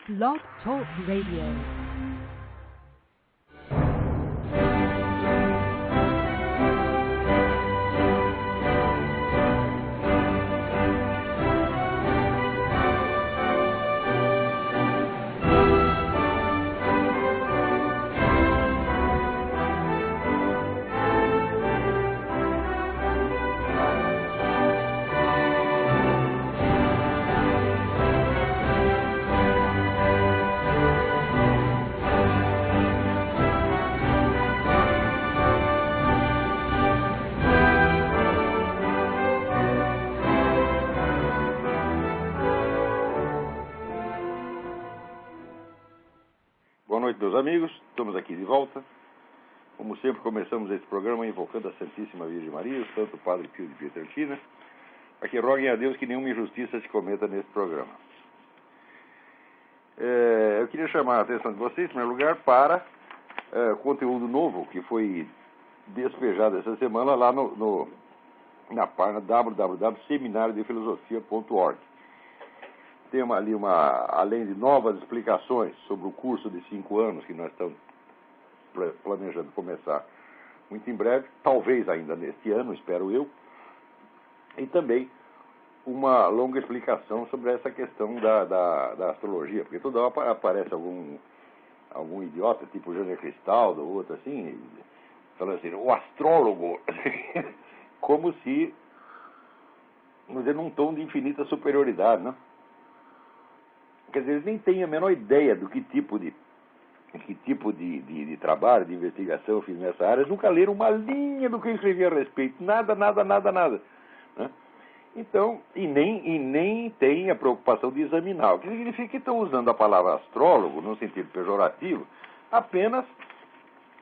Blog Talk Radio. Boa noite, meus amigos. Estamos aqui de volta. Como sempre, começamos esse programa invocando a Santíssima Virgem Maria, o Santo Padre Pio de Pietrelcina, para que roguem a Deus que nenhuma injustiça se cometa nesse programa. Eu queria chamar a atenção de vocês, em primeiro lugar, para conteúdo novo que foi despejado essa semana lá na página www.seminariodefilosofia.org. Tem ali além de novas explicações sobre o curso de 5 anos que nós estamos planejando começar muito em breve, talvez ainda neste ano, espero eu, e também uma longa explicação sobre essa questão da astrologia, porque toda hora aparece algum idiota, tipo Jânio Cristaldo ou outro assim, falando assim, o astrólogo, como se, vamos dizer, num tom de infinita superioridade, não? Quer dizer, eles nem têm a menor ideia do que tipo de trabalho, de investigação eu fiz nessa área. Eles nunca leram uma linha do que eu escrevi a respeito. Nada. Né? Então, e nem tem a preocupação de examinar. O que significa que estão usando a palavra astrólogo, no sentido pejorativo, apenas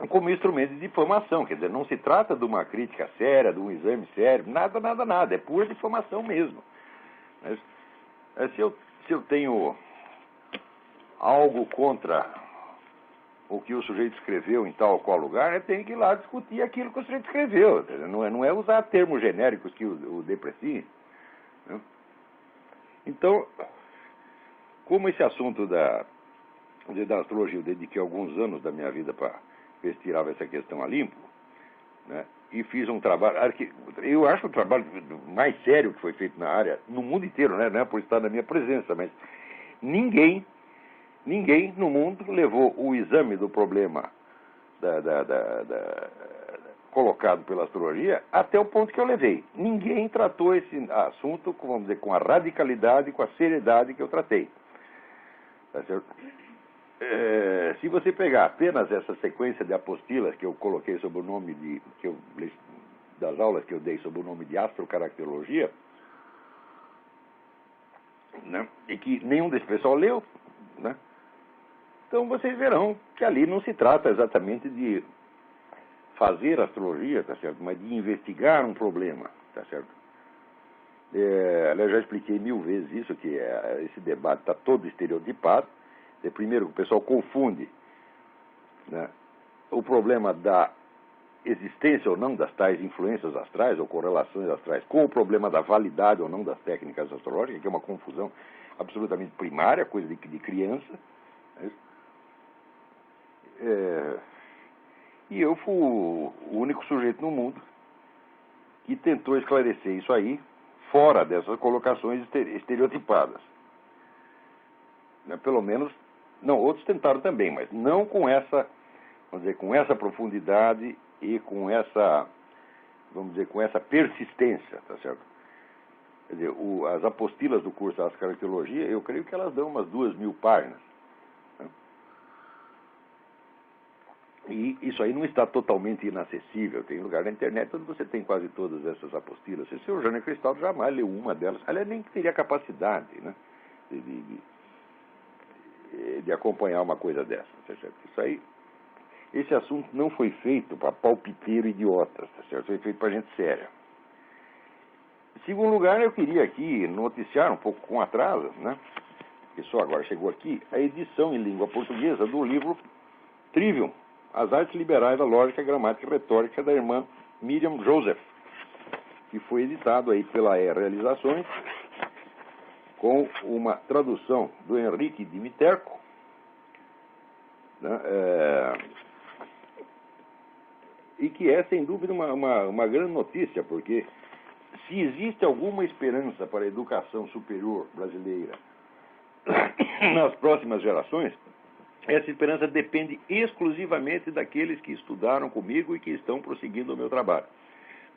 como instrumento de difamação. Quer dizer, não se trata de uma crítica séria, de um exame sério, nada. É pura difamação mesmo. Mas, se eu tenho algo contra o que o sujeito escreveu em tal ou qual lugar, eu tenho que ir lá discutir aquilo que o sujeito escreveu. Não é usar termos genéricos que o depreciem. Né? Então, como esse assunto da astrologia eu dediquei alguns anos da minha vida para ver se tirava essa questão a limpo, né? E fiz um trabalho, eu acho o trabalho mais sério que foi feito na área, no mundo inteiro, né? Não é por estar na minha presença, mas ninguém no mundo levou o exame do problema colocado pela astrologia até o ponto que eu levei. Ninguém tratou esse assunto, vamos dizer, com a radicalidade, com a seriedade que eu tratei. Tá certo? Se você pegar apenas essa sequência de apostilas que eu coloquei sob o nome das aulas que eu dei sob o nome de astrocaracterologia, né, e que nenhum desse pessoal leu, né? Então vocês verão que ali não se trata exatamente de fazer astrologia, tá certo? Mas de investigar um problema, tá certo? Eu já expliquei 1000 vezes isso, que esse debate está todo estereotipado. Primeiro, o pessoal confunde, né, o problema da existência ou não das tais influências astrais ou correlações astrais com o problema da validade ou não das técnicas astrológicas, que é uma confusão absolutamente primária, coisa de criança. E eu fui o único sujeito no mundo que tentou esclarecer isso aí fora dessas colocações estereotipadas. Pelo menos, não, outros tentaram também, mas não com essa, vamos dizer, com essa profundidade e com essa, vamos dizer, com essa persistência, tá certo? Quer dizer, as apostilas do curso de astrocaracterologia, eu creio que elas dão umas 2000 páginas. Né? E isso aí não está totalmente inacessível. Tem lugar na internet onde você tem quase todas essas apostilas. O senhor Jânio Cristaldo jamais leu uma delas. Aliás, nem teria capacidade, né, de acompanhar uma coisa dessa. Tá certo? Isso aí, esse assunto não foi feito para palpiteiro idiotas, tá certo? Foi feito para gente séria. Em segundo lugar, eu queria aqui noticiar um pouco com atraso, né? Porque só agora chegou aqui a edição em língua portuguesa do livro Trivium, As Artes Liberais da Lógica, Gramática e Retórica, da irmã Miriam Joseph, que foi editado aí pela Realizações com uma tradução do Henrique Dimiterko, né, e que é, sem dúvida, uma grande notícia, porque se existe alguma esperança para a educação superior brasileira nas próximas gerações, essa esperança depende exclusivamente daqueles que estudaram comigo e que estão prosseguindo o meu trabalho.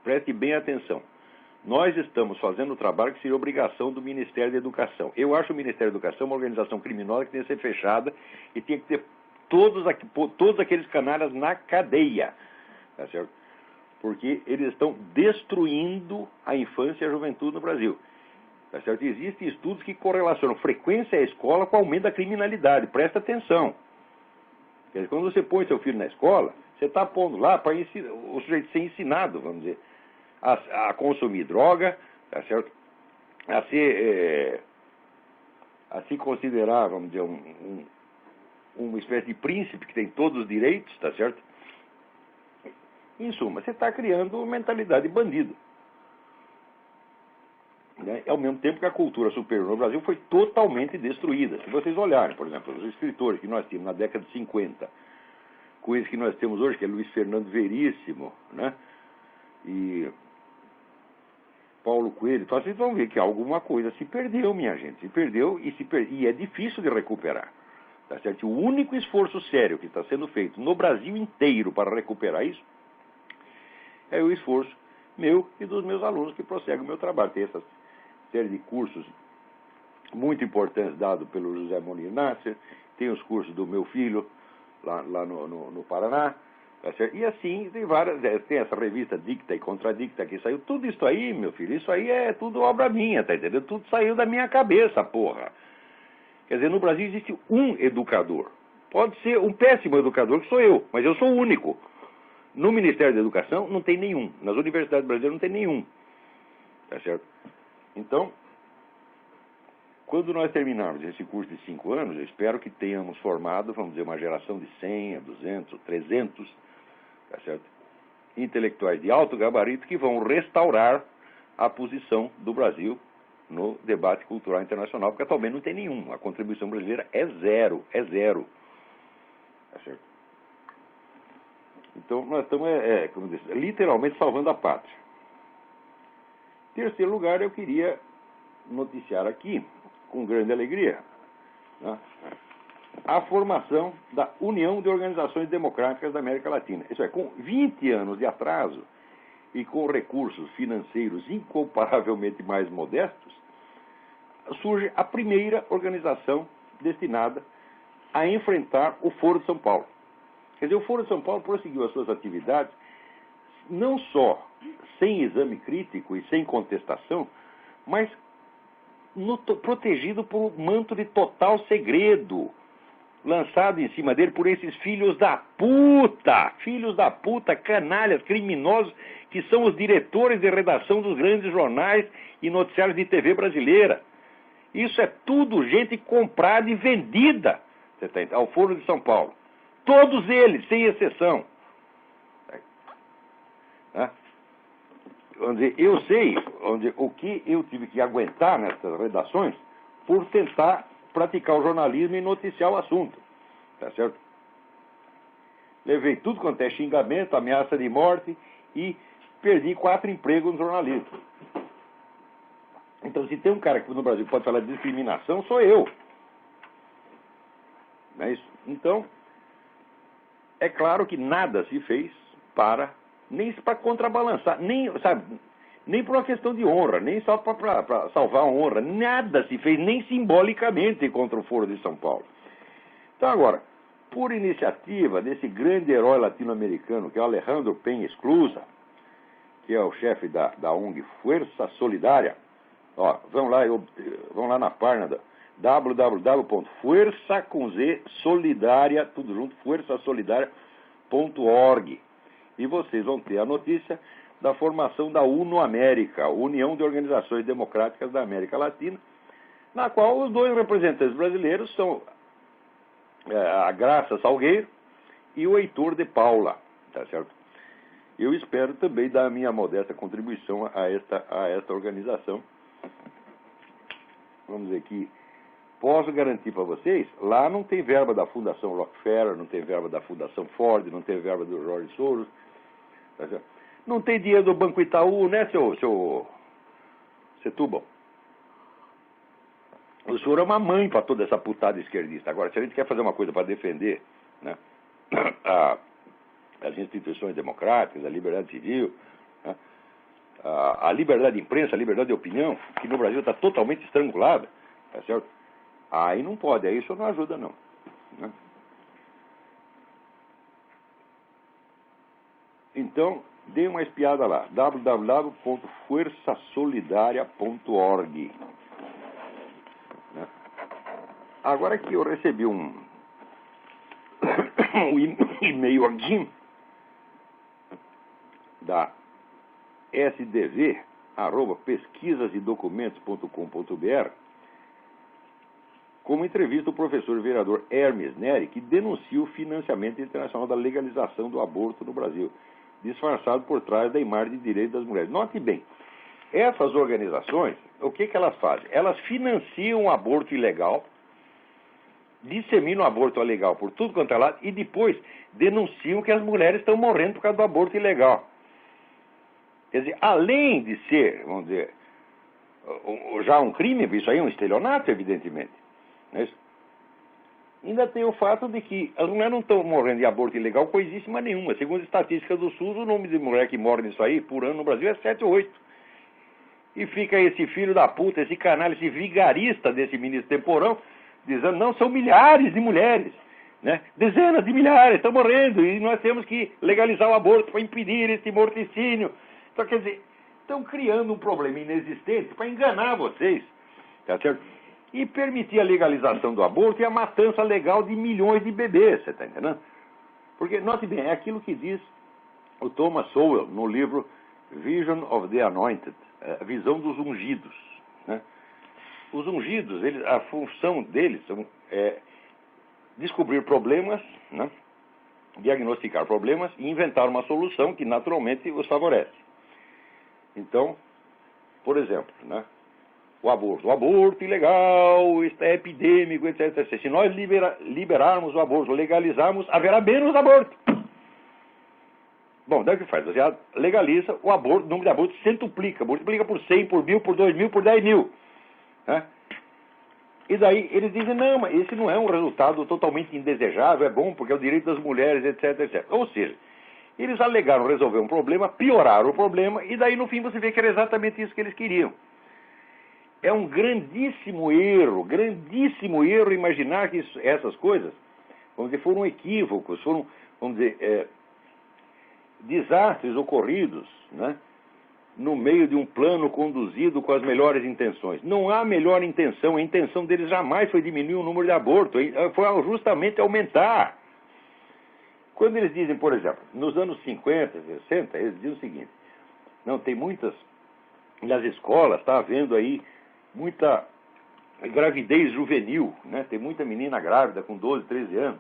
Preste bem atenção. Nós estamos fazendo o trabalho que seria obrigação do Ministério da Educação. Eu acho o Ministério da Educação uma organização criminosa que tem que ser fechada e tem que ter todos aqueles canalhas na cadeia. Tá certo? Porque eles estão destruindo a infância e a juventude no Brasil. Tá certo? Existem estudos que correlacionam frequência à escola com o aumento da criminalidade. Presta atenção. Quer dizer, quando você põe seu filho na escola, você está pondo lá para o sujeito ser ensinado, vamos dizer, a consumir droga, tá certo? A se considerar, vamos dizer, uma espécie de príncipe que tem todos os direitos, tá certo? Em suma, você está criando mentalidade de bandido. Né? Ao mesmo tempo que a cultura superior no Brasil foi totalmente destruída. Se vocês olharem, por exemplo, os escritores que nós tínhamos na década de 50, com esse que nós temos hoje, que é Luiz Fernando Veríssimo, né? E Paulo Coelho, então vocês vão ver que alguma coisa se perdeu, minha gente. Se perdeu e é difícil de recuperar. Tá certo? O único esforço sério que está sendo feito no Brasil inteiro para recuperar isso é o esforço meu e dos meus alunos que prosseguem o meu trabalho. Tem essa série de cursos muito importantes dados pelo José Monir Nasser, tem os cursos do meu filho lá no Paraná, tá certo? E assim tem tem essa revista Dicta e Contradicta que saiu, tudo isso aí, meu filho, isso aí é tudo obra minha, tá entendendo? Tudo saiu da minha cabeça, porra. Quer dizer, no Brasil existe um educador, pode ser um péssimo educador, que sou eu, mas eu sou o único. No Ministério da Educação não tem nenhum. Nas universidades brasileiras não tem nenhum. Tá certo? Então, quando nós terminarmos esse curso de 5 anos, eu espero que tenhamos formado, vamos dizer, uma geração de 100, 200, 300, tá certo? Intelectuais de alto gabarito que vão restaurar a posição do Brasil no debate cultural internacional, porque atualmente não tem nenhum. A contribuição brasileira é zero. Tá certo? Então, nós estamos, como diz, literalmente salvando a pátria. Em terceiro lugar, eu queria noticiar aqui, com grande alegria, né, a formação da União de Organizações Democráticas da América Latina. Isso é, com 20 anos de atraso e com recursos financeiros incomparavelmente mais modestos, surge a primeira organização destinada a enfrentar o Foro de São Paulo. Quer dizer, o Foro de São Paulo prosseguiu as suas atividades não só sem exame crítico e sem contestação, mas protegido por um manto de total segredo, lançado em cima dele por esses filhos da puta, canalhas, criminosos, que são os diretores de redação dos grandes jornais e noticiários de TV brasileira. Isso é tudo gente comprada e vendida, ao Foro de São Paulo. Todos eles, sem exceção. Eu sei o que eu tive que aguentar nessas redações por tentar praticar o jornalismo e noticiar o assunto. Tá certo? Levei tudo quanto é xingamento, ameaça de morte e perdi 4 empregos no jornalismo. Então, se tem um cara que no Brasil pode falar de discriminação, sou eu. Não é isso? Então, é claro que nada se fez nem para contrabalançar, nem por uma questão de honra, nem só para salvar a honra, nada se fez, nem simbolicamente contra o Foro de São Paulo. Então agora, por iniciativa desse grande herói latino-americano, que é o Alejandro Peña Esclusa, que é o chefe da ONG Fuerza Solidaria, vão lá na página da www.fuerza.solidaria, tudo junto, fuerzasolidaria.org, e vocês vão ter a notícia da formação da UNO América, União de Organizações Democráticas da América Latina, na qual os 2 representantes brasileiros são a Graça Salgueiro e o Heitor de Paula, tá certo? Eu espero também dar a minha modesta contribuição a esta organização, vamos dizer que posso garantir para vocês, lá não tem verba da Fundação Rockefeller, não tem verba da Fundação Ford, não tem verba do George Soros, tá certo? Não tem dinheiro do Banco Itaú, né, seu Setúbal? O senhor é uma mãe para toda essa putada esquerdista. Agora, se a gente quer fazer uma coisa para defender, né, as instituições democráticas, a liberdade civil, né, a liberdade de imprensa, a liberdade de opinião, que no Brasil está totalmente estrangulada, tá certo? Aí não pode, aí isso não ajuda, não. Né? Então, dê uma espiada lá, www.forçasolidaria.org. Né? Agora que eu recebi um e-mail aqui da sdv@pesquisasedocumentos.com.br, como entrevista do professor vereador Hermes Neri, que denuncia o financiamento internacional da legalização do aborto no Brasil, disfarçado por trás da imagem de direitos das mulheres. Note bem, essas organizações, o que elas fazem? Elas financiam o aborto ilegal, disseminam o aborto ilegal por tudo quanto é lado e depois denunciam que as mulheres estão morrendo por causa do aborto ilegal. Quer dizer, além de ser, vamos dizer, já um crime, isso aí é um estelionato, evidentemente. Não é isso? Ainda tem o fato de que as mulheres não estão morrendo de aborto ilegal coisíssima nenhuma. Segundo a estatística do SUS, o número de mulher que morre nisso aí por ano no Brasil é 7 ou 8. E fica esse filho da puta, esse canalha, esse vigarista desse ministro Temporão, dizendo, não, são milhares de mulheres, né? Dezenas de milhares estão morrendo e nós temos que legalizar o aborto para impedir esse morticínio. Então, quer dizer, estão criando um problema inexistente para enganar vocês, tá certo? E permitir a legalização do aborto e a matança legal de milhões de bebês, você está entendendo? Porque, note bem, é aquilo que diz o Thomas Sowell no livro Vision of the Anointed, a visão dos ungidos, né? Os ungidos, a função deles é descobrir problemas, né? Diagnosticar problemas e inventar uma solução que naturalmente os favorece. Então, por exemplo, né? O aborto ilegal, está epidêmico, etc, etc. Se nós liberarmos o aborto, legalizarmos, haverá menos aborto. Bom, daí o que faz? Você legaliza o aborto, o número de abortos centuplica. Multiplica por 100, por 1000, por 2000, por 10 mil. Né? E daí eles dizem, não, mas esse não é um resultado totalmente indesejável, é bom porque é o direito das mulheres, etc, etc. Ou seja, eles alegaram resolver um problema, pioraram o problema, e daí no fim você vê que era exatamente isso que eles queriam. É um grandíssimo erro imaginar que essas coisas, vamos dizer, foram equívocos, foram, vamos dizer, desastres ocorridos, né, no meio de um plano conduzido com as melhores intenções. Não há melhor intenção, a intenção deles jamais foi diminuir o número de abortos, foi justamente aumentar. Quando eles dizem, por exemplo, nos anos 50, 60, eles dizem o seguinte, não, tem muitas, nas escolas está havendo aí muita gravidez juvenil, né? Tem muita menina grávida com 12, 13 anos.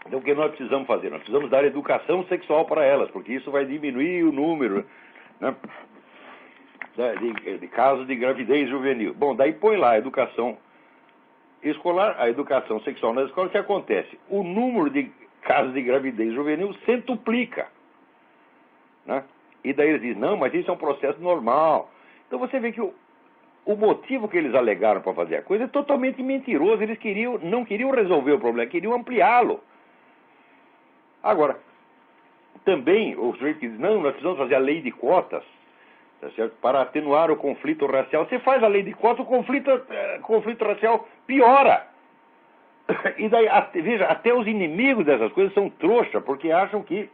Então, o que nós precisamos fazer? Nós precisamos dar educação sexual para elas, porque isso vai diminuir o número, né, de casos de gravidez juvenil. Bom, daí põe lá a educação escolar, a educação sexual na escola. O que acontece? O número de casos de gravidez juvenil centuplica, né? E daí eles dizem, não, mas isso é um processo normal. Então você vê que o motivo que eles alegaram para fazer a coisa é totalmente mentiroso. Eles não queriam resolver o problema, queriam ampliá-lo. Agora, também o sujeito diz, não, nós precisamos fazer a lei de cotas, tá certo? Para atenuar o conflito racial. Você faz a lei de cotas, o conflito racial piora. E daí, veja, até os inimigos dessas coisas são trouxa, porque acham que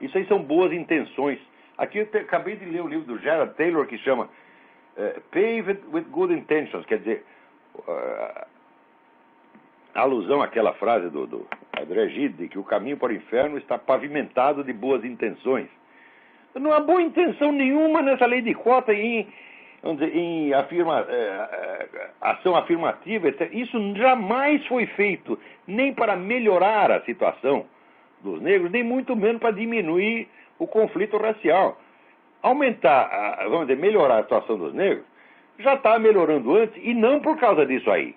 isso aí são boas intenções. Aqui eu acabei de ler o livro do Gerald Taylor que chama Paved with Good Intentions, quer dizer, alusão àquela frase do André Gide, que o caminho para o inferno está pavimentado de boas intenções. Não há boa intenção nenhuma nessa lei de cota vamos dizer, em ação afirmativa, etc. Isso jamais foi feito, nem para melhorar a situação dos negros, nem muito menos para diminuir o conflito racial. Aumentar, vamos dizer, melhorar a situação dos negros, já está melhorando antes, e não por causa disso aí.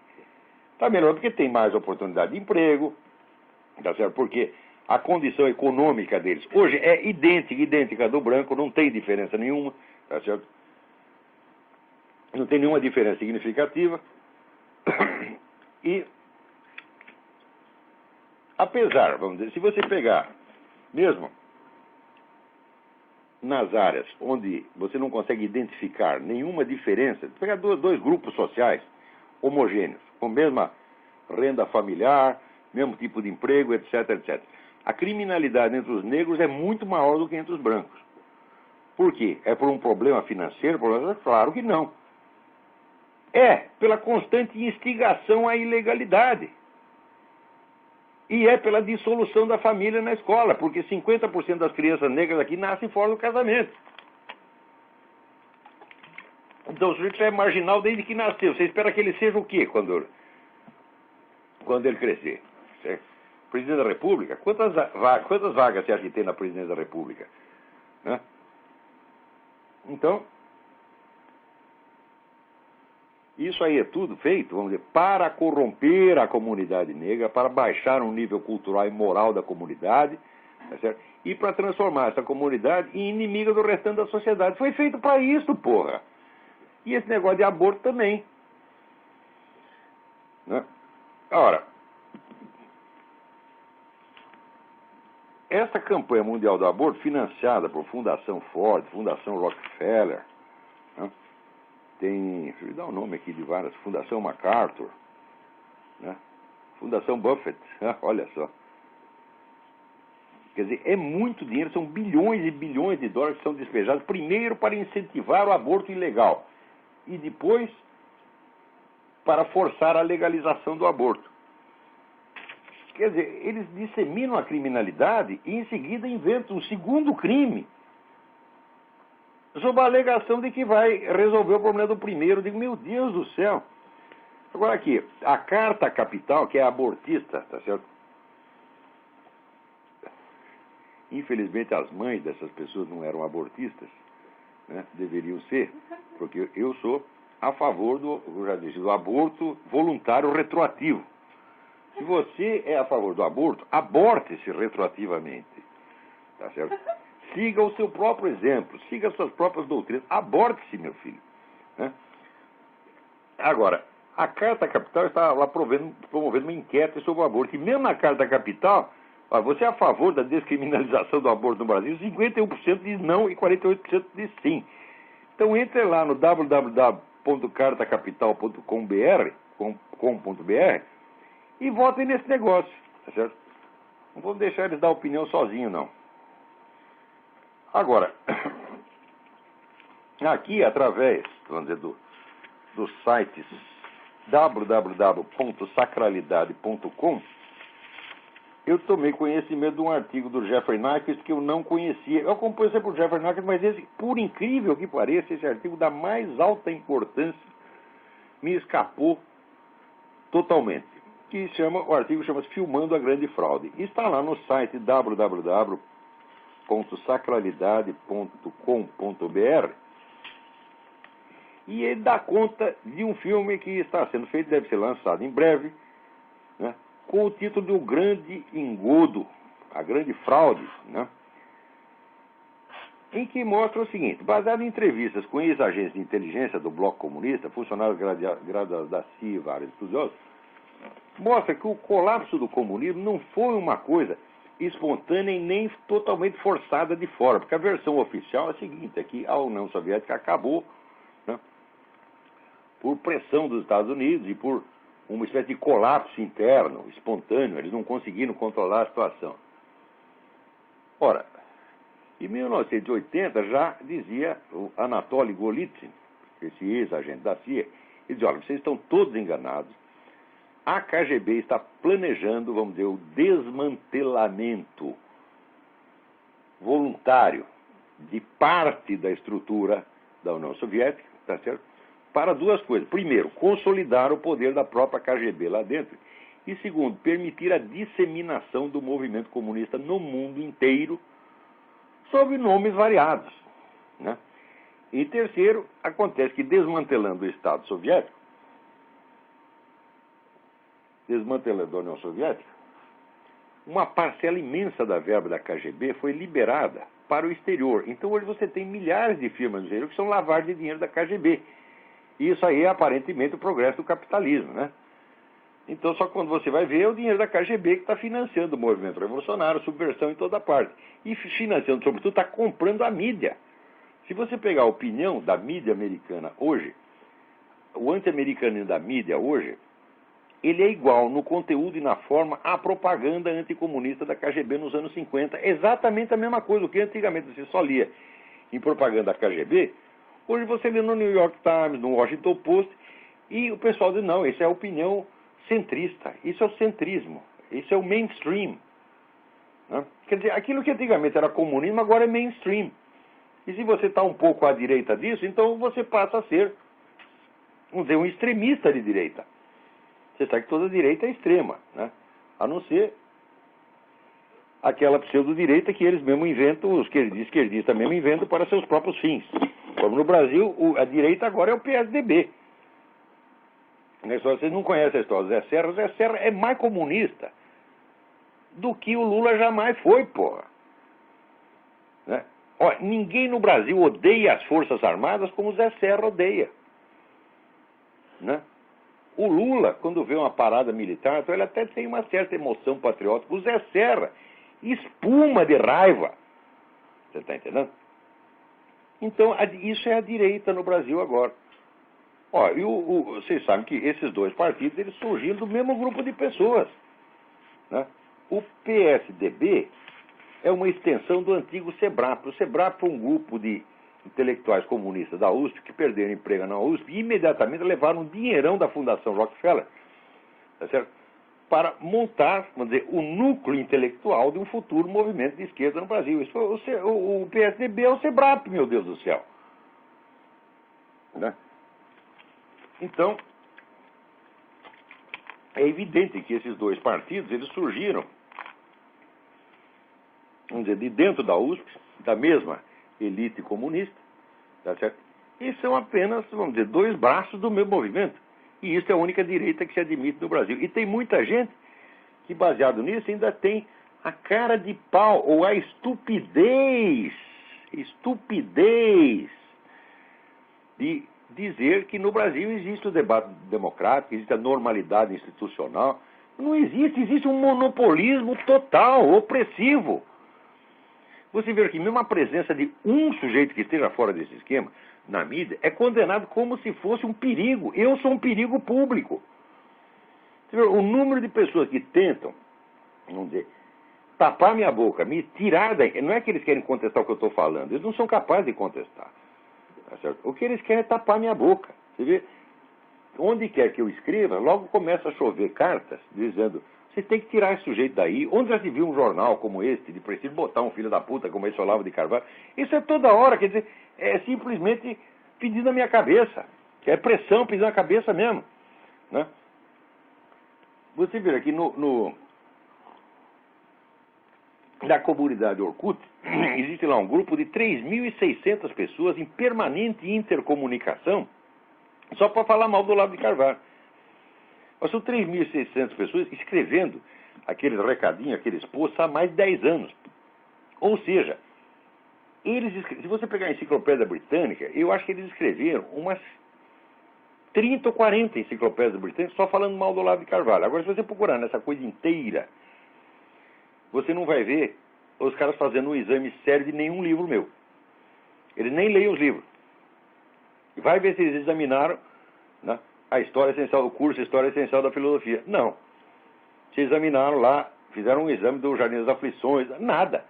Está melhorando porque tem mais oportunidade de emprego, tá certo? Porque a condição econômica deles hoje é idêntica do branco, não tem diferença nenhuma, tá certo? Não tem nenhuma diferença significativa. E, apesar, vamos dizer, se você pegar, mesmo nas áreas onde você não consegue identificar nenhuma diferença, pegar dois grupos sociais homogêneos, com a mesma renda familiar, mesmo tipo de emprego, etc, etc. A criminalidade entre os negros é muito maior do que entre os brancos. Por quê? É por um problema financeiro? Claro que não. É pela constante instigação à ilegalidade. E é pela dissolução da família na escola, porque 50% das crianças negras aqui nascem fora do casamento. Então o sujeito é marginal desde que nasceu. Você espera que ele seja o quê quando ele crescer? Presidente da República? Quantas vagas você acha que tem na presidência da República? Né? Então, isso aí é tudo feito, vamos dizer, para corromper a comunidade negra, para baixar o nível cultural e moral da comunidade, tá certo? E para transformar essa comunidade em inimiga do restante da sociedade. Foi feito para isso, porra. E esse negócio de aborto também. Né? Ora, essa campanha mundial do aborto, financiada por Fundação Ford, Fundação Rockefeller, né? Tem, deixa eu dar o nome aqui de várias, Fundação MacArthur, né? Fundação Buffett, olha só. Quer dizer, é muito dinheiro, são bilhões e bilhões de dólares que são despejados, primeiro para incentivar o aborto ilegal, e depois para forçar a legalização do aborto. Quer dizer, eles disseminam a criminalidade e em seguida inventam um segundo crime, sob a alegação de que vai resolver o problema do primeiro. Eu digo, meu Deus do céu. Agora aqui, a Carta Capital, que é abortista, tá certo? Infelizmente as mães dessas pessoas não eram abortistas, né? Deveriam ser, porque eu sou a favor eu já disse, do aborto voluntário retroativo. Se você é a favor do aborto, aborte-se retroativamente, tá certo? Siga o seu próprio exemplo, siga as suas próprias doutrinas, aborte-se, meu filho. Né? Agora, a Carta Capital está lá promovendo uma enquete sobre o aborto, e mesmo na Carta Capital, você é a favor da descriminalização do aborto no Brasil, 51% diz não e 48% diz sim. Então entre lá no www.cartacapital.com.br e votem nesse negócio, tá certo? Não vamos deixar eles dar opinião sozinhos, não. Agora, aqui através, vamos dizer, dos sites www.sacralidade.com, eu tomei conhecimento de um artigo do Jeffrey Nyquist que eu não conhecia. Eu acompanho sempre o Jeffrey Nyquist, mas esse, por incrível que pareça, esse artigo da mais alta importância me escapou totalmente. O artigo chama-se Filmando a Grande Fraude. E está lá no site www.sacralidade.com.br e ele dá conta de um filme que está sendo feito, deve ser lançado em breve, né, com o título de O Grande Engodo, a Grande Fraude, né, em que mostra o seguinte: baseado em entrevistas com ex-agentes de inteligência do Bloco Comunista, funcionários graduados da CIA e vários estudiosos, mostra que o colapso do comunismo não foi uma coisa espontânea e nem totalmente forçada de fora, porque a versão oficial é a seguinte, é que a União Soviética acabou, né, por pressão dos Estados Unidos e por uma espécie de colapso interno, espontâneo, eles não conseguiram controlar a situação. Ora, em 1980 já dizia o Anatoly Golitsyn, esse ex-agente da CIA, ele dizia, olha, vocês estão todos enganados, a KGB está planejando, vamos dizer, o desmantelamento voluntário de parte da estrutura da União Soviética, tá certo? Para duas coisas. Primeiro, consolidar o poder da própria KGB lá dentro. E segundo, permitir a disseminação do movimento comunista no mundo inteiro, sob nomes variados, né? E terceiro, acontece que desmantelando o Estado soviético, desmantelando a União Soviética, uma parcela imensa da verba da KGB foi liberada para o exterior. Então hoje você tem milhares de firmas no exterior que são lavagem de dinheiro da KGB. E isso aí é aparentemente o progresso do capitalismo, né? Então só quando você vai ver é o dinheiro da KGB que está financiando o movimento revolucionário, subversão em toda parte. E financiando, sobretudo, está comprando a mídia. Se você pegar a opinião da mídia americana hoje, o anti-americanismo da mídia hoje, ele é igual no conteúdo e na forma à propaganda anticomunista da KGB nos anos 50. Exatamente a mesma coisa. O que antigamente você só lia em propaganda da KGB, hoje você lê no New York Times, no Washington Post, e o pessoal diz, não, isso é a opinião centrista, isso é o centrismo, isso é o mainstream. Né? Quer dizer, aquilo que antigamente era comunismo, agora é mainstream. E se você está um pouco à direita disso, então você passa a ser, vamos dizer, um extremista de direita. Você sabe que toda direita é extrema, né? A não ser aquela pseudo-direita que eles mesmo inventam, os esquerdistas mesmo inventam para seus próprios fins. Como no Brasil, a direita agora é o PSDB. Vocês não conhecem a história do Zé Serra é mais comunista do que o Lula jamais foi, porra. Né? Olha, ninguém no Brasil odeia as Forças Armadas como o Zé Serra odeia. Né? O Lula, quando vê uma parada militar, então ele até tem uma certa emoção patriótica. O Zé Serra espuma de raiva. Você está entendendo? Então, isso é a direita no Brasil agora. Ó, e vocês sabem que esses dois partidos eles surgiram do mesmo grupo de pessoas. Né? O PSDB é uma extensão do antigo SEBRAP. O SEBRAP foi um grupo de intelectuais comunistas da USP que perderam emprego na USP e imediatamente levaram um dinheirão da Fundação Rockefeller, tá certo? Para montar, vamos dizer, o núcleo intelectual de um futuro movimento de esquerda no Brasil. Isso foi o PSDB é o SEBRAP, meu Deus do céu. Né? Então, é evidente que esses dois partidos eles surgiram, vamos dizer, de dentro da USP, da mesma elite comunista, tá certo? E são apenas, vamos dizer, dois braços do mesmo movimento. E isso é a única direita que se admite no Brasil. E tem muita gente que, baseado nisso, ainda tem a cara de pau, ou a estupidez de dizer que no Brasil existe o debate democrático, existe a normalidade institucional. Não existe, existe um monopolismo total, opressivo. Você vê que mesmo a presença de um sujeito que esteja fora desse esquema, na mídia, é condenado como se fosse um perigo. Eu sou um perigo público. Você vê, o número de pessoas que tentam, vamos dizer, tapar minha boca, me tirar daí, não é que eles querem contestar o que eu estou falando, eles não são capazes de contestar. Tá certo? O que eles querem é tapar minha boca. Você vê, onde quer que eu escreva, logo começa a chover cartas dizendo, você tem que tirar esse sujeito daí. Onde já se viu um jornal como este, de preciso botar um filho da puta como esse Olavo de Carvalho? Isso é toda hora, quer dizer, é simplesmente pedindo a minha cabeça. É pressão pedindo a cabeça mesmo. Né? Você vê aqui na comunidade Orkut, existe lá um grupo de 3.600 pessoas em permanente intercomunicação só para falar mal do Olavo de Carvalho. Mas são 3.600 pessoas escrevendo aqueles recadinhos, aqueles posts há mais de 10 anos. Ou seja, se você pegar a enciclopédia britânica, eu acho que eles escreveram umas 30 ou 40 enciclopédias britânicas só falando mal do Olavo de Carvalho. Agora, se você procurar nessa coisa inteira, você não vai ver os caras fazendo um exame sério de nenhum livro meu. Eles nem leem os livros. E vai ver se eles examinaram, né, a história essencial, o curso História Essencial da Filosofia. Não. Se examinaram lá, fizeram um exame do Jardim das Aflições, nada.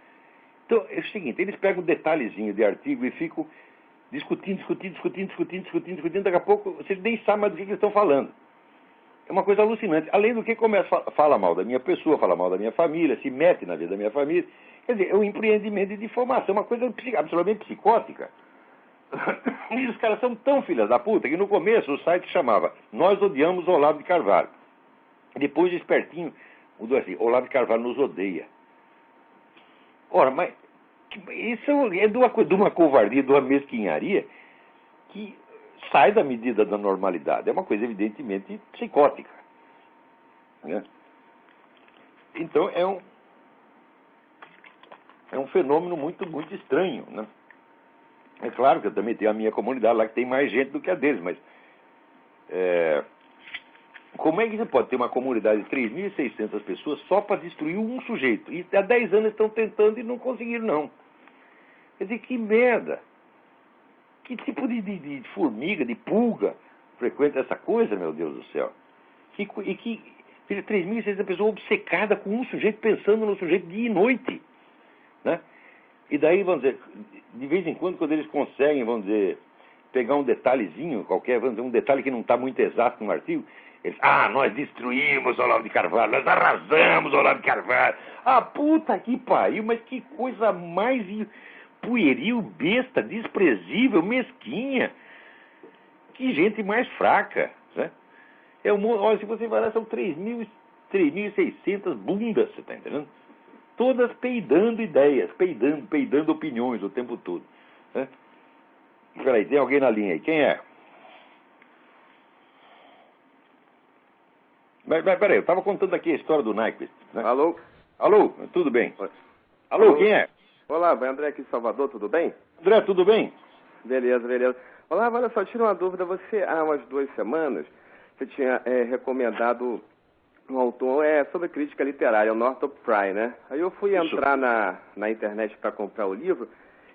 Então, é o seguinte, eles pegam um detalhezinho de artigo e ficam discutindo, daqui a pouco você nem sabe mais do que eles estão falando. É uma coisa alucinante. Além do que começa a falar mal da minha pessoa, fala mal da minha família, se mete na vida da minha família. Quer dizer, é um empreendimento de difamação, uma coisa absolutamente psicótica. E os caras são tão filhas da puta que no começo o site chamava Nós Odiamos Olavo de Carvalho. Depois o espertinho mudou assim, Olavo de Carvalho nos odeia. Ora, mas isso é de uma covardia, de uma mesquinharia, que sai da medida da normalidade. É uma coisa evidentemente psicótica, né? Então é um fenômeno muito, muito estranho, né? É claro que eu também tenho a minha comunidade lá que tem mais gente do que a deles, mas como é que você pode ter uma comunidade de 3.600 pessoas só para destruir um sujeito? E há 10 anos estão tentando e não conseguiram, não. Quer dizer, que merda! Que tipo de formiga, de pulga frequenta essa coisa, meu Deus do céu? Que 3.600 pessoas obcecadas com um sujeito, pensando no sujeito dia e noite, né? E daí, vamos dizer, de vez em quando eles conseguem, vamos dizer, pegar um detalhezinho qualquer, vamos dizer, um detalhe que não está muito exato no artigo, eles, nós destruímos o Olavo de Carvalho, nós arrasamos o Olavo de Carvalho. Puta que pariu, mas que coisa mais pueril, besta, desprezível, mesquinha. Que gente mais fraca, né? Olha, se você vai lá, são 3.600 bundas, você está entendendo? Todas peidando ideias, peidando opiniões o tempo todo, né? Peraí, tem alguém na linha aí. Quem é? Mas peraí, eu estava contando aqui a história do Nyquist, né? Alô? Alô, tudo bem? Alô, Alô, quem é? Olá, é André aqui de Salvador, tudo bem? André, tudo bem? Beleza, beleza. Olá, olha só, tira uma dúvida. Você, há umas 2 semanas, você tinha recomendado um autor sobre crítica literária, o Northrop Frye, né? Aí eu fui entrar na internet para comprar o livro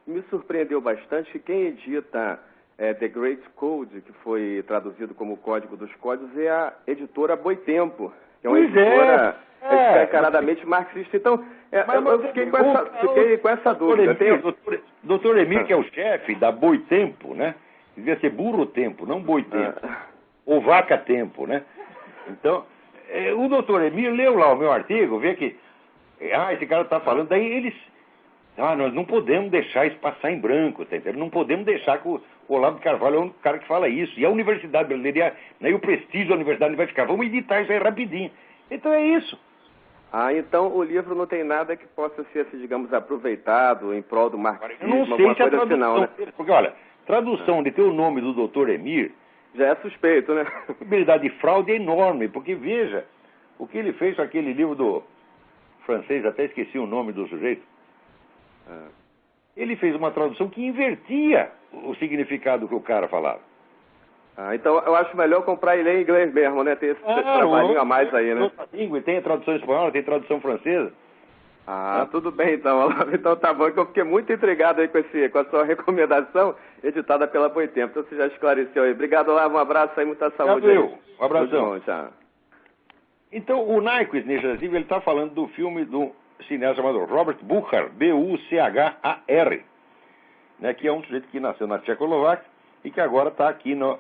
e me surpreendeu bastante que quem edita The Great Code, que foi traduzido como Código dos Códigos, é a editora Boitempo, que é uma editora escancaradamente marxista. Então, eu fiquei com essa dúvida. Doutor Emir, que é o chefe da Boitempo, né? Devia ser Burro Tempo, não Boitempo. Ou Vaca Tempo, né? Então, o doutor Emir leu lá o meu artigo, vê que esse cara está falando, daí eles... nós não podemos deixar isso passar em branco, tá entendendo? Não podemos deixar que o Olavo de Carvalho é o único cara que fala isso. E a Universidade Brasileira, e o prestígio da Universidade vai ficar. Vamos editar isso aí rapidinho. Então é isso. Então o livro não tem nada que possa ser, assim, digamos, aproveitado em prol do marxismo, eu não sei se a tradução, assim, não, né? Porque, olha, tradução de ter o nome do doutor Emir... Já é suspeito, né? A possibilidade de fraude é enorme, porque veja o que ele fez com aquele livro do francês, até esqueci o nome do sujeito. Ele fez uma tradução que invertia o significado que o cara falava. Então eu acho melhor comprar e ler em inglês mesmo, né? Ter esse trabalhinho a mais aí, né? Língua, tem a tradução espanhola, tem a tradução francesa. Tudo bem então. Então tá bom, que eu fiquei muito intrigado aí com a sua recomendação, editada pela Boitempo. Então você já esclareceu aí. Obrigado, Olavo, um abraço aí, muita saúde. Um abração. Bom, tchau. Então, o Nyquist, nesse artigo, ele está falando do filme do cineasta chamado Robert Buchar, B-U-C-H-A-R, né, que é um sujeito que nasceu na Tchecoslováquia e que agora está aqui no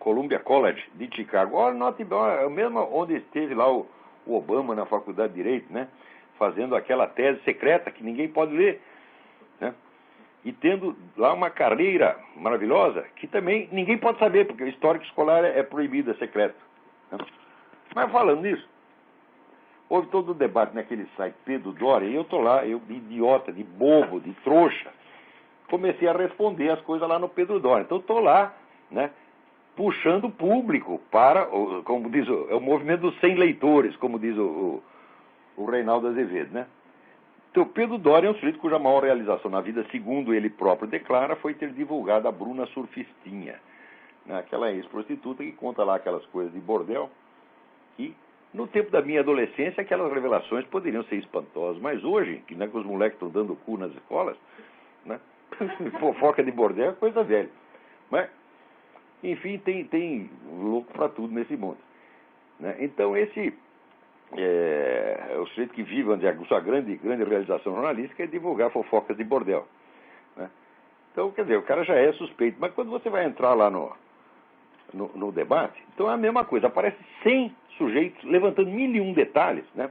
Columbia College de Chicago. Olha, é o mesmo onde esteve lá o Obama na Faculdade de Direito, né, fazendo aquela tese secreta que ninguém pode ler, né, e tendo lá uma carreira maravilhosa que também ninguém pode saber, porque o histórico escolar é proibido, é secreto, né. Mas falando nisso, houve todo o debate naquele site Pedro Doria, e eu estou lá, eu de idiota, de bobo, de trouxa, comecei a responder as coisas lá no Pedro Doria. Então estou lá, né, puxando o público para, como diz o movimento dos 100 leitores, como diz o Reinaldo Azevedo, né? Então Pedro Doria é um sujeito cuja maior realização na vida, segundo ele próprio declara, foi ter divulgado a Bruna Surfistinha, né? Aquela ex-prostituta que conta lá aquelas coisas de bordel. E no tempo da minha adolescência, aquelas revelações poderiam ser espantosas. Mas hoje, que, né, que os moleques estão dando cu nas escolas, né, fofoca de bordel é coisa velha. Mas, enfim, tem louco para tudo nesse mundo, né? Então, esse é o sujeito que vive, onde a sua grande realização jornalística é divulgar fofocas de bordel, né? Então, quer dizer, o cara já é suspeito. Mas quando você vai entrar lá no debate, então é a mesma coisa. Aparece 100 sujeitos levantando 1001 detalhes, né?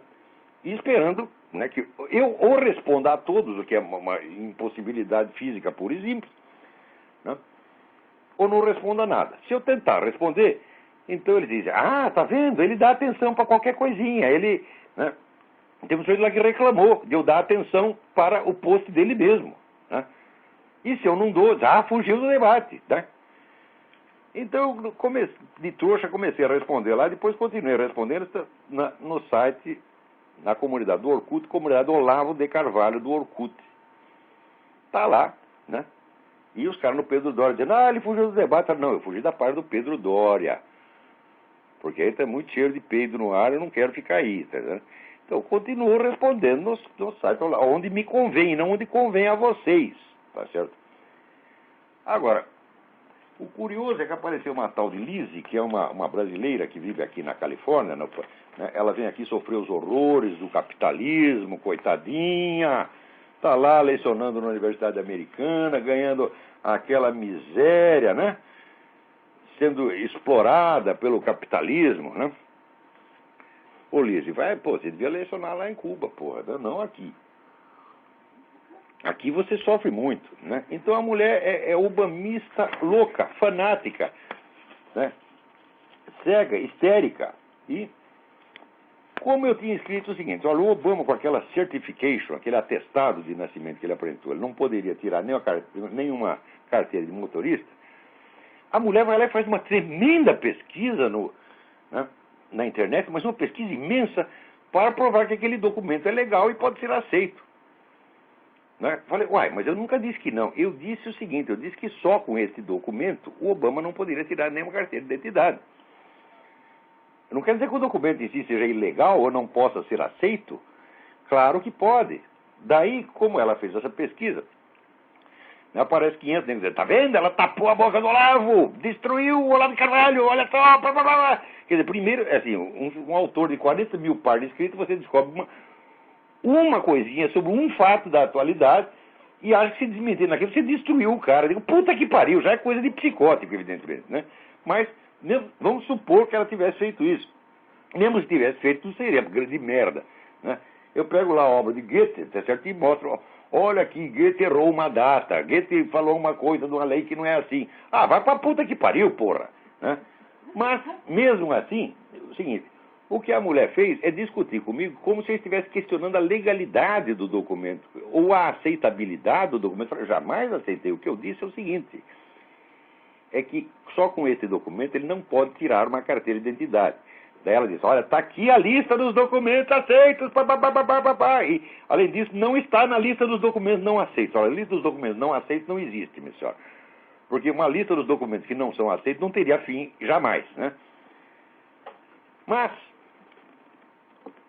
E esperando, né, que eu ou responda a todos, o que é uma impossibilidade física pura e simples, né? Ou não responda nada. Se eu tentar responder, então ele diz, tá vendo? Ele dá atenção para qualquer coisinha. Ele, né? Tem um sujeito lá que reclamou de eu dar atenção para o post dele mesmo, né? E se eu não dou, fugiu do debate, tá? Então, de trouxa, comecei a responder lá, depois continuei respondendo no site, na comunidade do Orkut, comunidade Olavo de Carvalho do Orkut. Tá lá, né? E os caras no Pedro Doria dizendo, ele fugiu do debate. Não, eu fugi da parte do Pedro Doria. Porque aí tá muito cheiro de peido no ar, eu não quero ficar aí, tá vendo? Então, eu continuo respondendo no site, onde me convém, não onde convém a vocês, tá certo? Agora, o curioso é que apareceu uma tal de Lizzie, que é uma brasileira que vive aqui na Califórnia, né? Ela vem aqui sofrer os horrores do capitalismo, coitadinha, está lá lecionando na Universidade Americana, ganhando aquela miséria, né? Sendo explorada pelo capitalismo, né? Ô, Lizzie, você devia lecionar lá em Cuba, porra, não aqui. Aqui você sofre muito, né? Então a mulher é obamista louca, fanática, né? Cega, histérica. E como eu tinha escrito o seguinte, olha, o Obama com aquela certification, aquele atestado de nascimento que ele apresentou, ele não poderia tirar nenhuma carteira de motorista, a mulher vai lá e faz uma tremenda pesquisa na internet, mas uma pesquisa imensa para provar que aquele documento é legal e pode ser aceito. Né? Falei, mas eu nunca disse que não. Eu disse o seguinte, eu disse que só com esse documento o Obama não poderia tirar nenhuma carteira de identidade. Não quer dizer que o documento em si seja ilegal ou não possa ser aceito. Claro que pode. Daí, como ela fez essa pesquisa, aparece 500 negros dizendo, tá vendo? Ela tapou a boca do Olavo, destruiu o Olavo de Carvalho, olha só, blá, blá, blá. Quer dizer, primeiro, assim, um autor de 40 mil páginas de escrito, você descobre uma coisinha sobre um fato da atualidade e acha que se desmentir naquilo, você destruiu o cara. Eu digo, puta que pariu, já é coisa de psicótico, evidentemente, né? Mas vamos supor que ela tivesse feito isso. Mesmo se tivesse feito, não seria grande merda, né? Eu pego lá a obra de Goethe, tá certo? E mostro, olha aqui, Goethe errou uma data, Goethe falou uma coisa de uma lei que não é assim. Vai pra puta que pariu, porra, né? Mas, mesmo assim, é o seguinte, o que a mulher fez é discutir comigo como se eu estivesse questionando a legalidade do documento ou a aceitabilidade do documento. Eu jamais aceitei. O que eu disse é o seguinte, é que só com esse documento ele não pode tirar uma carteira de identidade. Daí ela disse, olha, está aqui a lista dos documentos aceitos, e, além disso, não está na lista dos documentos não aceitos. Olha, a lista dos documentos não aceitos não existe, minha senhora. Porque uma lista dos documentos que não são aceitos não teria fim jamais, né? Mas,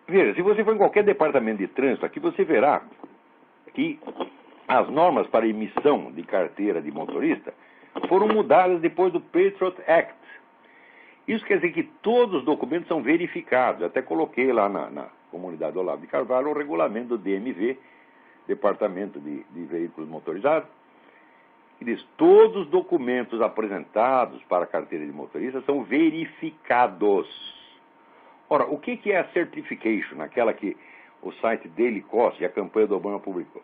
veja, se você for em qualquer departamento de trânsito aqui, você verá que as normas para emissão de carteira de motorista foram mudadas depois do Patriot Act. Isso quer dizer que todos os documentos são verificados. Eu até coloquei lá na comunidade do Olavo de Carvalho o regulamento do DMV, Departamento de Veículos Motorizados, que diz todos os documentos apresentados para a carteira de motorista são verificados. Ora, o que é a certification, aquela que o site Daily Kos e a campanha do Obama publicou?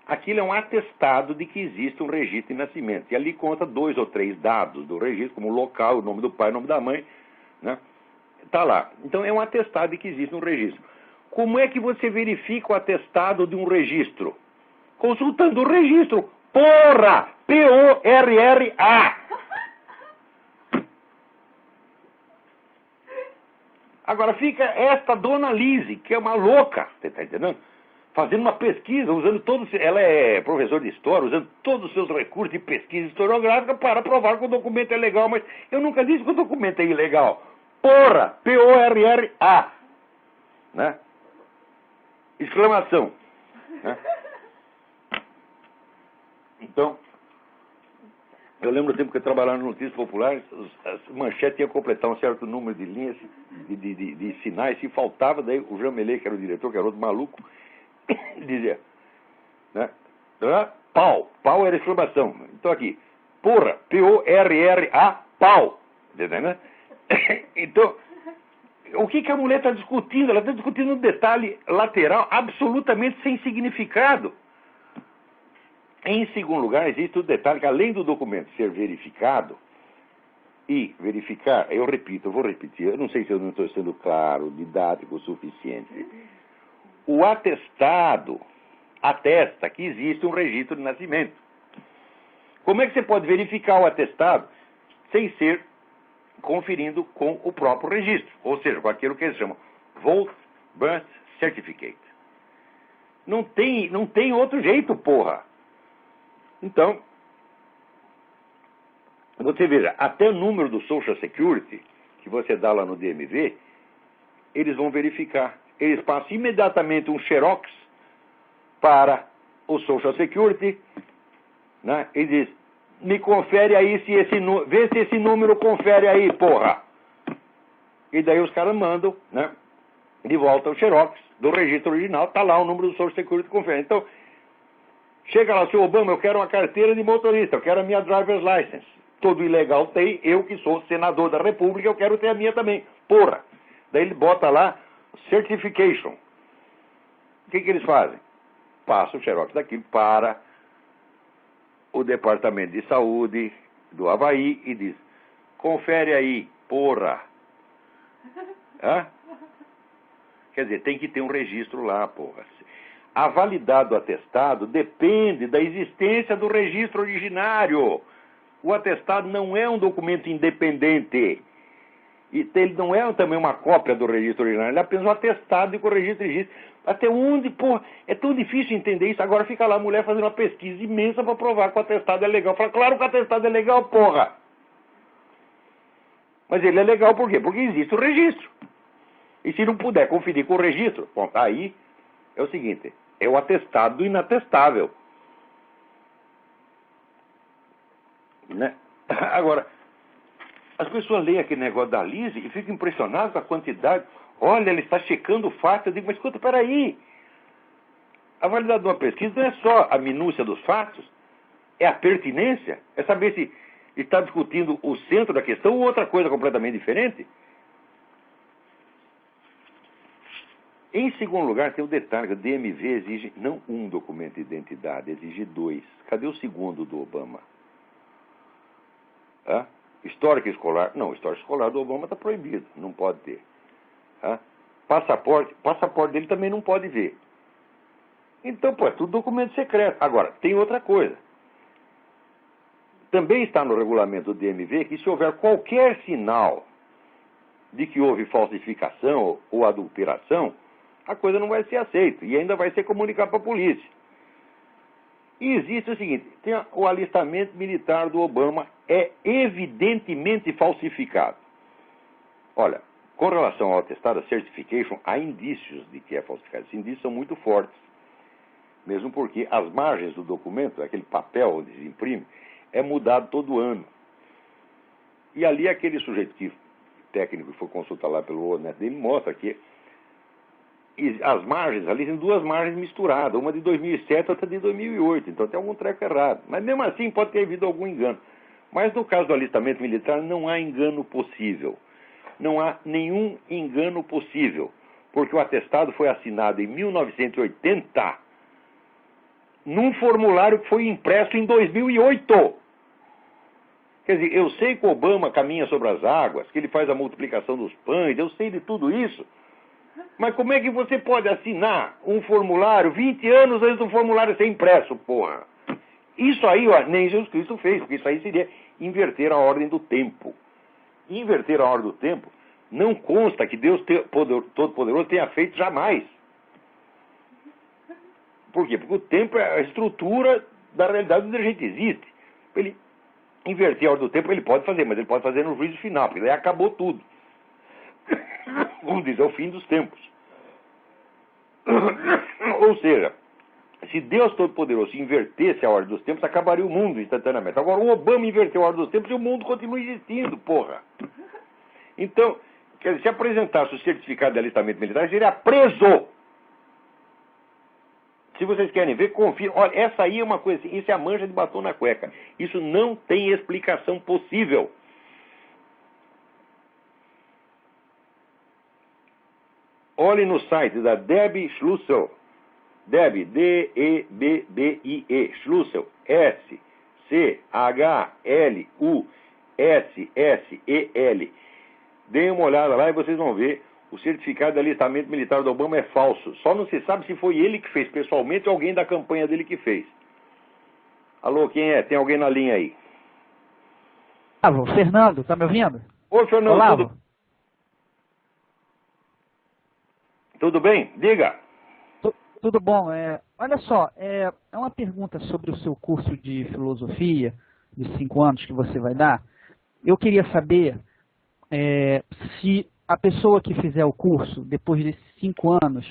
Aquilo é um atestado de que existe um registro de nascimento. E ali conta 2 ou 3 dados do registro, como o local, o nome do pai, o nome da mãe, né? Está lá. Então é um atestado de que existe um registro. Como é que você verifica o atestado de um registro? Consultando o registro. Porra! P-O-R-R-A! Agora fica esta dona Lizzie, que é uma louca, você está entendendo? Fazendo uma pesquisa, usando todos... Ela é professora de história, usando todos os seus recursos de pesquisa historiográfica para provar que o documento é legal, mas eu nunca disse que o documento é ilegal. Porra! P-O-R-R-A! Né? Exclamação. Né? Então, eu lembro do tempo que eu trabalhava nas notícias populares, as manchetes iam completar um certo número de linhas, de sinais, se faltava, daí o Jean Mellet, que era o diretor, que era outro maluco, dizia, né? Pau era exclamação. Então aqui, porra, P-O-R-R-A, pau. Entendeu? Então, o que a mulher está discutindo? Ela está discutindo um detalhe lateral absolutamente sem significado. Em segundo lugar, existe o detalhe que, além do documento ser verificado, e verificar, eu repito, eu vou repetir, eu não sei se eu não estou sendo claro, didático o suficiente. O atestado atesta que existe um registro de nascimento. Como é que você pode verificar o atestado sem ser conferindo com o próprio registro? Ou seja, com aquilo que eles chamam Vote Birth Certificate. Não tem outro jeito, porra. Então, você veja, até o número do Social Security, que você dá lá no DMV, eles vão verificar. Eles passam imediatamente um xerox para o Social Security, né? E diz, me confere aí vê se esse número confere aí, porra. E daí os caras mandam, né, de volta o xerox do registro original, tá lá o número do Social Security confere. Então, chega lá, senhor Obama, eu quero uma carteira de motorista, eu quero a minha driver's license. Todo ilegal tem, eu que sou senador da República, eu quero ter a minha também. Porra. Daí ele bota lá certification. O que eles fazem? Passa o xerox daquilo para o Departamento de Saúde do Havaí e diz, confere aí, porra. Hã? Quer dizer, tem que ter um registro lá, porra. A validade do atestado depende da existência do registro originário. O atestado não é um documento independente. E ele não é também uma cópia do registro originário, ele é apenas um atestado de que o registro existe. Até onde, porra, é tão difícil entender isso. Agora fica lá a mulher fazendo uma pesquisa imensa para provar que o atestado é legal. Fala, claro que o atestado é legal, porra. Mas ele é legal por quê? Porque existe o registro. E se não puder conferir com o registro, bom, aí é o seguinte, é o atestado do inatestável. Né? Agora, as pessoas leem aquele negócio da Lise e ficam impressionadas com a quantidade. Olha, ele está checando o fato. Eu digo, mas escuta, peraí. A validade de uma pesquisa não é só a minúcia dos fatos, é a pertinência, é saber se está discutindo o centro da questão ou outra coisa completamente diferente. Em segundo lugar, tem o detalhe que o DMV exige não um documento de identidade, exige 2. Cadê o segundo do Obama? Hã? Histórico escolar? Não, histórico escolar do Obama está proibido, não pode ter. Hã? Passaporte dele também não pode ver. Então, pô, é tudo documento secreto. Agora, tem outra coisa. Também está no regulamento do DMV que se houver qualquer sinal de que houve falsificação ou adulteração, a coisa não vai ser aceita e ainda vai ser comunicado para a polícia. E existe o seguinte, tem o alistamento militar do Obama é evidentemente falsificado. Olha, com relação ao atestado, a certification, há indícios de que é falsificado. Esses indícios são muito fortes. Mesmo porque as margens do documento, aquele papel onde se imprime, é mudado todo ano. E ali aquele sujeito técnico que foi consultar lá pelo ONET dele mostra que as margens, ali tem duas margens misturadas, uma de 2007 e outra de 2008, então tem algum treco errado. Mas mesmo assim pode ter havido algum engano. Mas no caso do alistamento militar não há engano possível. Não há nenhum engano possível, porque o atestado foi assinado em 1980, num formulário que foi impresso em 2008. Quer dizer, eu sei que o Obama caminha sobre as águas, que ele faz a multiplicação dos pães, eu sei de tudo isso. Mas como é que você pode assinar um formulário 20 anos antes do formulário ser impresso, porra? Isso aí, ó, nem Jesus Cristo fez, porque isso aí seria inverter a ordem do tempo. Inverter a ordem do tempo não consta que Deus Todo-Poderoso tenha feito jamais. Por quê? Porque o tempo é a estrutura da realidade onde a gente existe. Ele inverter a ordem do tempo ele pode fazer, mas ele pode fazer no juízo final, porque daí acabou tudo. Como diz, é o fim dos tempos. Ou seja, se Deus Todo-Poderoso invertesse a ordem dos tempos, acabaria o mundo instantaneamente. Agora, o Obama inverteu a ordem dos tempos e o mundo continua existindo, porra. Então, quer dizer, se apresentasse o certificado de alistamento militar, ele seria preso. Se vocês querem ver, confiram. Olha, essa aí é uma coisa assim, isso é a mancha de batom na cueca. Isso não tem explicação possível. Olhe no site da Debbie Schlussel. Debbie, D-E-B-B-I-E, Schlussel, S-C-H-L-U-S-S-E-L. Deem uma olhada lá e vocês vão ver. O certificado de alistamento militar do Obama é falso. Só não se sabe se foi ele que fez pessoalmente ou alguém da campanha dele que fez. Alô, quem é? Tem alguém na linha aí? Olavo, Fernando, tá me ouvindo? Oi, Fernando, Olavo. tudo bem? Diga. Tudo bom. Olha só, é uma pergunta sobre o seu curso de filosofia, de 5 anos que você vai dar. Eu queria saber se a pessoa que fizer o curso, depois desses 5 anos,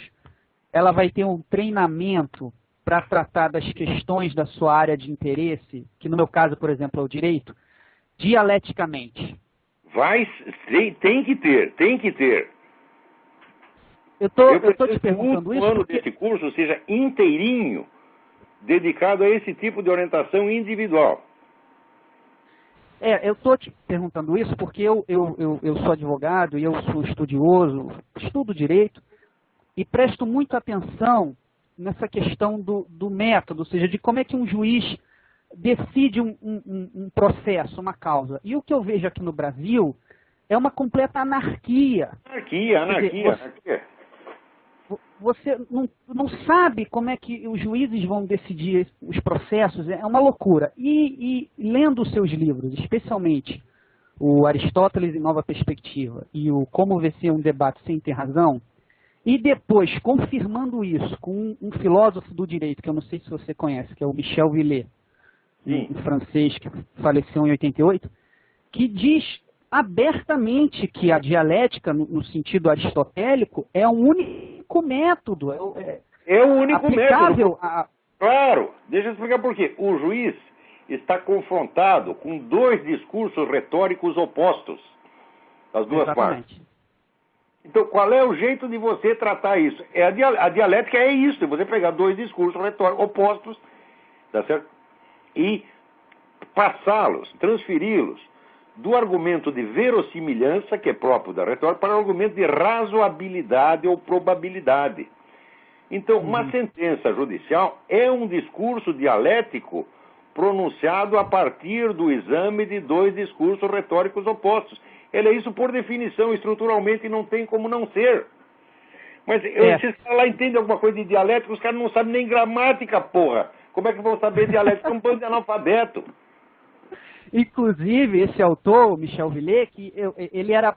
ela vai ter um treinamento para tratar das questões da sua área de interesse, que no meu caso, por exemplo, é o direito, dialeticamente. Tem que ter. Eu tô te perguntando isso ano porque... desse curso seja inteirinho dedicado a esse tipo de orientação individual. Eu estou te perguntando isso porque eu sou advogado e eu sou estudioso, estudo direito e presto muita atenção nessa questão do método, ou seja, de como é que um juiz decide um processo, uma causa. E o que eu vejo aqui no Brasil é uma completa anarquia. Anarquia. Você não sabe como é que os juízes vão decidir os processos, é uma loucura. E lendo os seus livros, especialmente o Aristóteles em Nova Perspectiva e o Como Vencer um Debate Sem Ter Razão, e depois confirmando isso com um filósofo do direito, que eu não sei se você conhece, que é o Michel Villet, um francês que faleceu em 88, que diz abertamente que a dialética, no sentido aristotélico, é o único método. É o único aplicável método. Claro, deixa eu explicar por quê. O juiz está confrontado com 2 discursos retóricos opostos das duas partes. Então, qual é o jeito de você tratar isso? A dialética é isso, é você pegar 2 discursos retóricos opostos, tá certo? E passá-los, transferi-los do argumento de verossimilhança, que é próprio da retórica, para o argumento de razoabilidade ou probabilidade. Então, uma sentença judicial é um discurso dialético pronunciado a partir do exame de 2 discursos retóricos opostos. Ele é isso por definição, estruturalmente não tem como não ser. Mas esses caras lá entendem alguma coisa de dialética, os caras não sabem nem gramática, porra. Como é que vão saber dialética? É um bando de analfabeto. Inclusive, esse autor, Michel Villet, que ele era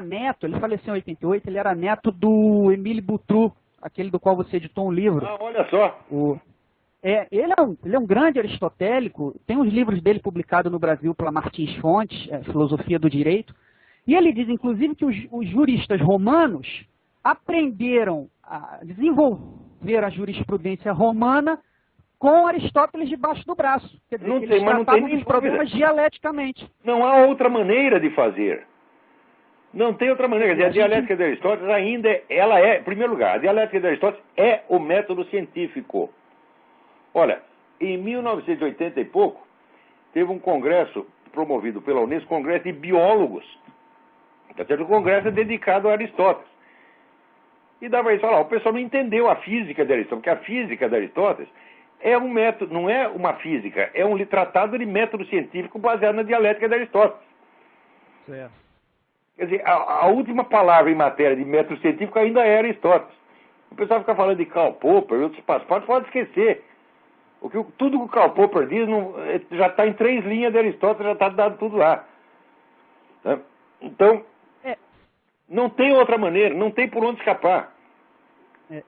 neto, ele faleceu em 88, ele era neto do Émile Boutroux, aquele do qual você editou um livro. Ah, olha só. Ele é um grande aristotélico, tem os livros dele publicados no Brasil pela Martins Fontes, Filosofia do Direito, e ele diz, inclusive, que os juristas romanos aprenderam a desenvolver a jurisprudência romana com Aristóteles debaixo do braço. Quer dizer, eles tratavam dos problemas dialeticamente. Não há outra maneira de fazer. Não tem outra maneira. Quer dizer, a dialética de Aristóteles ainda em primeiro lugar, a dialética de Aristóteles é o método científico. Olha, em 1980 e pouco, teve um congresso promovido pela Unesco, congresso de biólogos. O congresso é dedicado a Aristóteles. E dava isso, o pessoal não entendeu a física de Aristóteles, porque a física de Aristóteles é um método, não é uma física, é um tratado de método científico baseado na dialética de Aristóteles. Certo. Quer dizer, a última palavra em matéria de método científico ainda é Aristóteles. O pessoal fica falando de Karl Popper e outros passaportes, pode esquecer. Tudo que o Karl Popper diz já está em 3 linhas de Aristóteles, já está dado tudo lá. Tá? Então, não tem outra maneira, não tem por onde escapar.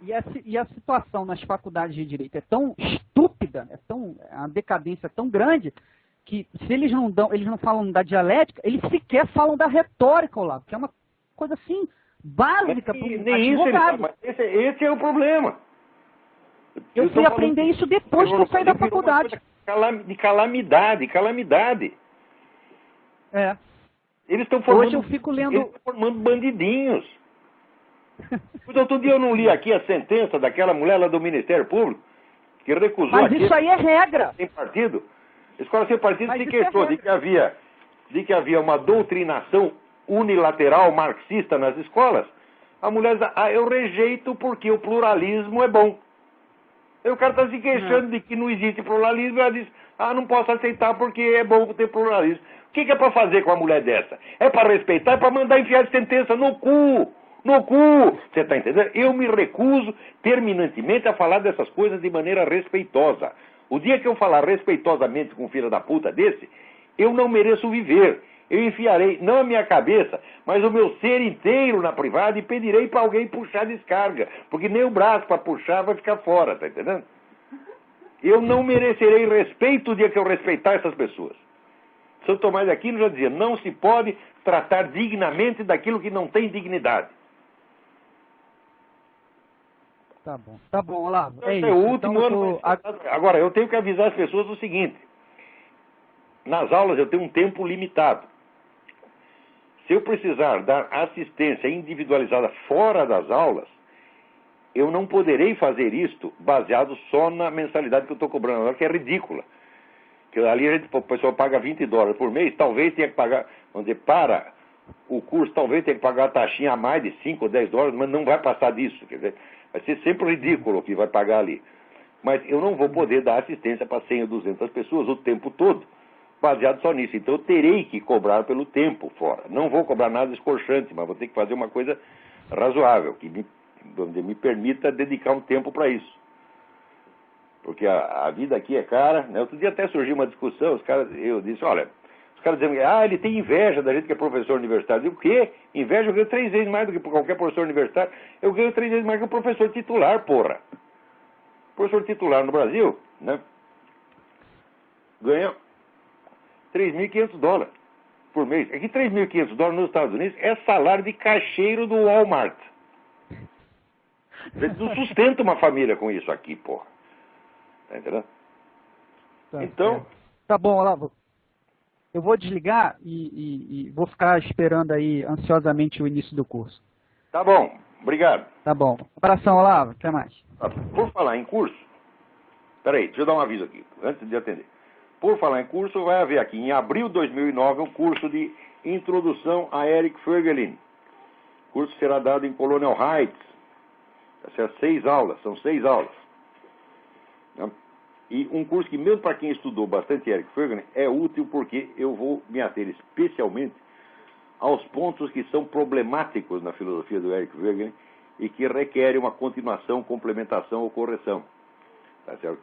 E a situação nas faculdades de Direito é tão estúpida, a decadência é tão grande, que se eles não falam da dialética, eles sequer falam da retórica, Olavo, que é uma coisa assim, básica para um advogado. Mas esse é o problema. Eu fui aprender isso depois que eu saí da faculdade. De calamidade. Eles estão formando, hoje eu fico lendo... formando bandidinhos. Outro dia eu não li aqui a sentença daquela mulher lá do Ministério Público, que recusou... Mas isso aí é regra. Sem partido. Escola sem partido se queixou de que havia uma doutrinação unilateral marxista nas escolas. A mulher diz, eu rejeito porque o pluralismo é bom. Aí o cara está se queixando de que não existe pluralismo, e ela diz, não posso aceitar porque é bom ter pluralismo. O que é para fazer com uma mulher dessa? É para respeitar, é para mandar enfiar a sentença no cu. No cu! Você está entendendo? Eu me recuso terminantemente a falar dessas coisas de maneira respeitosa. O dia que eu falar respeitosamente com um filho da puta desse, eu não mereço viver. Eu enfiarei, não a minha cabeça, mas o meu ser inteiro na privada e pedirei para alguém puxar a descarga. Porque nem o braço para puxar vai ficar fora, tá entendendo? Eu não merecerei respeito o dia que eu respeitar essas pessoas. São Tomás de Aquino já dizia, não se pode tratar dignamente daquilo que não tem dignidade. Tá bom, Olavo. É isso. É o último ano. Agora, eu tenho que avisar as pessoas o seguinte. Nas aulas eu tenho um tempo limitado. Se eu precisar dar assistência individualizada fora das aulas, eu não poderei fazer isto baseado só na mensalidade que eu estou cobrando agora, que é ridícula. Que ali o pessoal paga $20 por mês, talvez tenha que pagar, vamos dizer, para o curso, talvez tenha que pagar a taxinha a mais de $5 ou $10, mas não vai passar disso, quer dizer, vai ser sempre ridículo o que vai pagar ali. Mas eu não vou poder dar assistência para 100 ou 200 pessoas o tempo todo, baseado só nisso. Então eu terei que cobrar pelo tempo fora. Não vou cobrar nada escorchante, mas vou ter que fazer uma coisa razoável, que me permita dedicar um tempo para isso. Porque a vida aqui é cara, né? Outro dia até surgiu uma discussão, eu disse, olha, os caras dizendo, ele tem inveja da gente que é professor universitário. Eu digo, o quê? Inveja? Eu ganho 3 vezes mais do que qualquer professor universitário. Eu ganho 3 vezes mais que o professor titular, porra. O professor titular no Brasil, né, ganha $3.500 por mês. Aqui $3.500 nos Estados Unidos é salário de caixeiro do Walmart. Você não sustenta uma família com isso aqui, porra. Tá entendendo? Então... Tá bom, Olavo. Eu vou desligar e vou ficar esperando aí ansiosamente o início do curso. Tá bom. Obrigado. Tá bom. Abração, Olavo. Até mais. Por falar em curso... Peraí, deixa eu dar um aviso aqui, antes de atender. Por falar em curso, vai haver aqui em abril de 2009 um curso de Introdução a Eric Voegelin. O curso será dado em Colonial Heights. São 6 aulas. E um curso que, mesmo para quem estudou bastante Eric Voegelin, é útil porque eu vou me ater especialmente aos pontos que são problemáticos na filosofia do Eric Voegelin e que requerem uma continuação, complementação ou correção. Tá certo?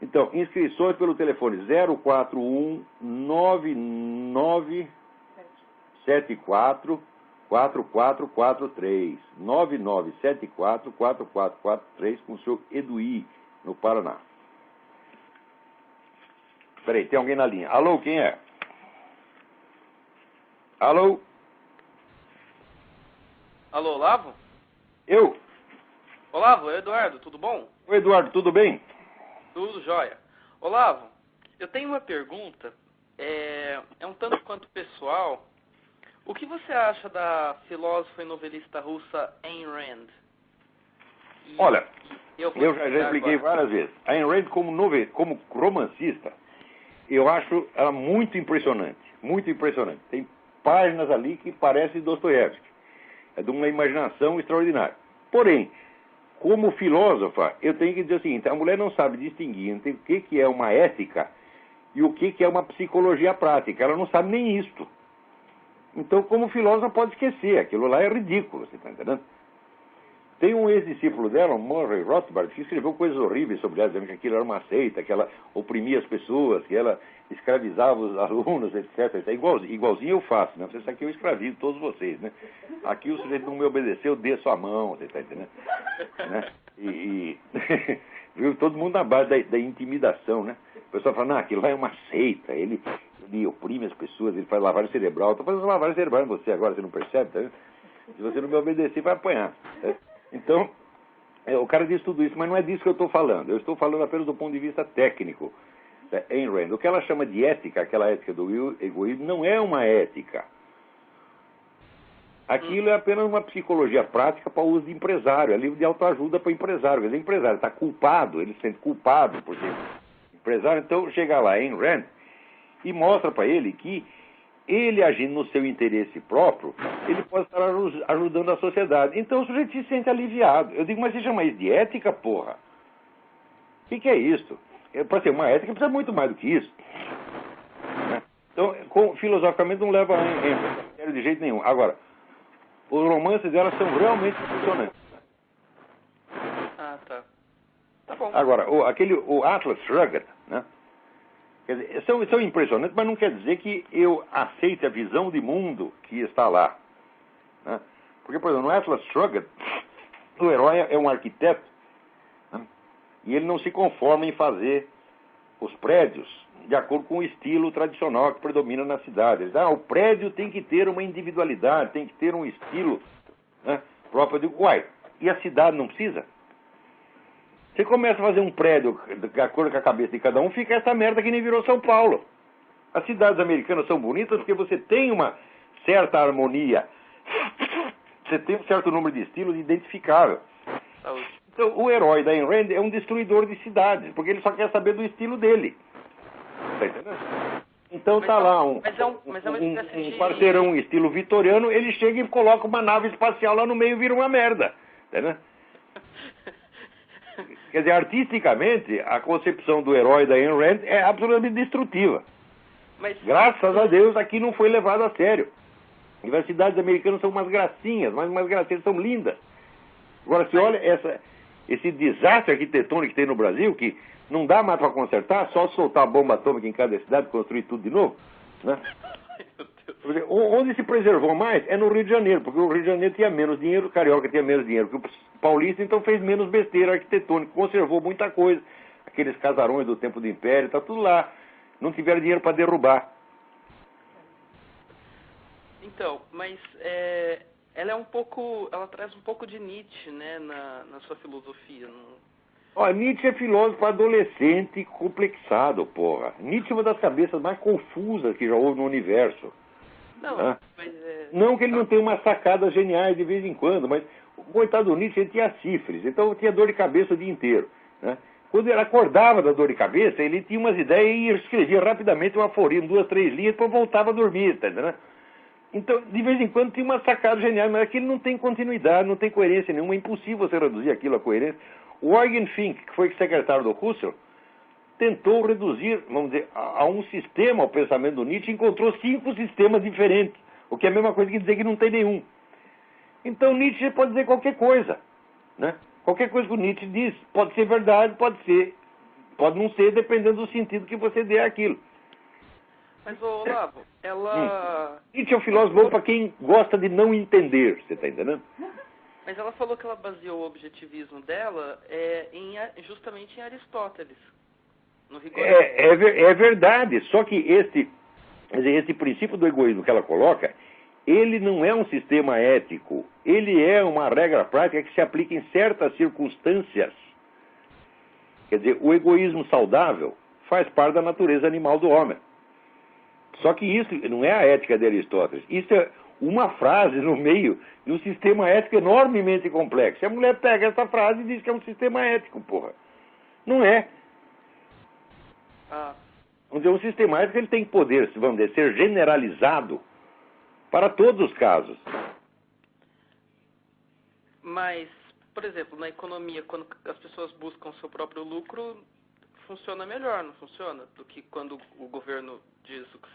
Então, inscrições pelo telefone 041-9974 4443 9974 4443 com o seu Eduí, no Paraná. Peraí, tem alguém na linha. Alô, quem é? Alô? Alô, Olavo? Eu? Olavo, é Eduardo, tudo bom? Oi, Eduardo, tudo bem? Tudo jóia. Olavo, eu tenho uma pergunta, é um tanto quanto pessoal. O que você acha da filósofa e novelista russa Ayn Rand? Olha, eu já expliquei várias vezes. A Ayn Rand, como romancista, eu acho ela muito impressionante. Muito impressionante. Tem páginas ali que parecem Dostoiévski. É de uma imaginação extraordinária. Porém, como filósofa, eu tenho que dizer o seguinte, a mulher não sabe distinguir entre o que é uma ética e o que é uma psicologia prática. Ela não sabe nem isto. Então, como filósofa, pode esquecer. Aquilo lá é ridículo, você está entendendo? Tem um ex-discípulo dela, Murray Rothbard, que escreveu coisas horríveis sobre ela, dizendo que aquilo era uma seita, que ela oprimia as pessoas, que ela escravizava os alunos, etc. Igualzinho eu faço, né? Você sabe que eu escravizo todos vocês, né? Aqui o sujeito não me obedeceu, dê sua mão, você está entendendo? Né? Viu? Todo mundo na base da intimidação, né? O pessoal fala, não, aquilo lá é uma seita, ele oprime as pessoas, ele faz lavagem cerebral. Estou fazendo lavagem cerebral em você agora, você não percebe, tá? Se você não me obedecer, vai apanhar. Tá? Então, o cara diz tudo isso, mas não é disso que eu estou falando. Eu estou falando apenas do ponto de vista técnico. Ayn Rand. O que ela chama de ética, aquela ética do egoísmo, não é uma ética. Aquilo é apenas uma psicologia prática para o uso de empresário, é livro de autoajuda para empresário. Quer dizer, o empresário está culpado, ele se sente culpado por ser empresário. Então, chega lá, Ayn Rand, e mostra para ele que ele agindo no seu interesse próprio, ele pode estar ajudando a sociedade. Então o sujeito se sente aliviado. Eu digo, mas você chama isso de ética, porra? O que é isso? Para ser uma ética precisa muito mais do que isso. Então, filosoficamente não leva a sério de jeito nenhum. Agora, os romances dela são realmente impressionantes. Ah, tá. Tá bom. Agora, o Atlas Shrugged, né? Quer dizer, são impressionantes, mas não quer dizer que eu aceite a visão de mundo que está lá, né? Porque, por exemplo, no Atlas Shrugged, o herói é um arquiteto, né? E ele não se conforma em fazer os prédios de acordo com o estilo tradicional que predomina na cidade. Ele diz, o prédio tem que ter uma individualidade, tem que ter um estilo, né, próprio. Eu digo, uai, e a cidade não precisa? Você começa a fazer um prédio de acordo com a cabeça de cada um, fica essa merda que nem virou São Paulo. As cidades americanas são bonitas porque você tem uma certa harmonia. Você tem um certo número de estilos identificável. Então, o herói da Ayn Rand é um destruidor de cidades, porque ele só quer saber do estilo dele. Tá entendendo? Então tá lá um parceirão estilo vitoriano, ele chega e coloca uma nave espacial lá no meio e vira uma merda. Tá entendendo? Quer dizer, artisticamente, a concepção do herói da Ayn Rand é absolutamente destrutiva. Mas, graças a Deus, aqui não foi levado a sério. As cidades americanas são umas gracinhas, mas umas gracinhas, são lindas. Agora, se olha esse desastre arquitetônico que tem no Brasil, que não dá mais para consertar, só soltar bomba atômica em cada cidade, construir tudo de novo, né? Onde se preservou mais é no Rio de Janeiro, porque o Rio de Janeiro tinha menos dinheiro, o Carioca tinha menos dinheiro que o paulista, então fez menos besteira arquitetônica, conservou muita coisa. Aqueles casarões do tempo do Império, tá tudo lá. Não tiveram dinheiro para derrubar. Então, mas ela traz um pouco de Nietzsche, né, na sua filosofia. Nietzsche é filósofo adolescente complexado, porra. Nietzsche é uma das cabeças mais confusas que já houve no universo. Não, não que ele não tenha umas sacadas geniais de vez em quando, mas o coitado do Nietzsche, ele tinha sífilis, então tinha dor de cabeça o dia inteiro, né? Quando ele acordava da dor de cabeça, ele tinha umas ideias e escrevia rapidamente um aforismo, 2, 3 linhas, depois voltava a dormir, tá entendendo? Então, de vez em quando tinha umas sacadas geniais, mas aquilo não tem continuidade, não tem coerência nenhuma, é impossível você reduzir aquilo a coerência. O Eugen Fink, que foi secretário do Husserl, tentou reduzir, vamos dizer, a um sistema o pensamento do Nietzsche, encontrou 5 sistemas diferentes, o que é a mesma coisa que dizer que não tem nenhum. Então Nietzsche pode dizer qualquer coisa, né? Qualquer coisa que o Nietzsche diz pode ser verdade, pode não ser, dependendo do sentido que você dê àquilo. Mas, Olavo, ela... Nietzsche é um filósofo bom para quem gosta de não entender, você está entendendo? Mas ela falou que ela baseou o objetivismo dela justamente em Aristóteles. No rigor. É verdade, só que esse princípio do egoísmo que ela coloca, ele não é um sistema ético, ele é uma regra prática que se aplica em certas circunstâncias. Quer dizer, o egoísmo saudável faz parte da natureza animal do homem. Só que isso não é a ética de Aristóteles, isso é uma frase no meio de um sistema ético enormemente complexo. E a mulher pega essa frase e diz que é um sistema ético, porra. Não é. Vamos dizer, um sistema ético ele tem poder, vamos dizer, ser generalizado para todos os casos. Mas, por exemplo, na economia, quando as pessoas buscam seu próprio lucro, funciona melhor, não funciona? Do que quando o governo diz o que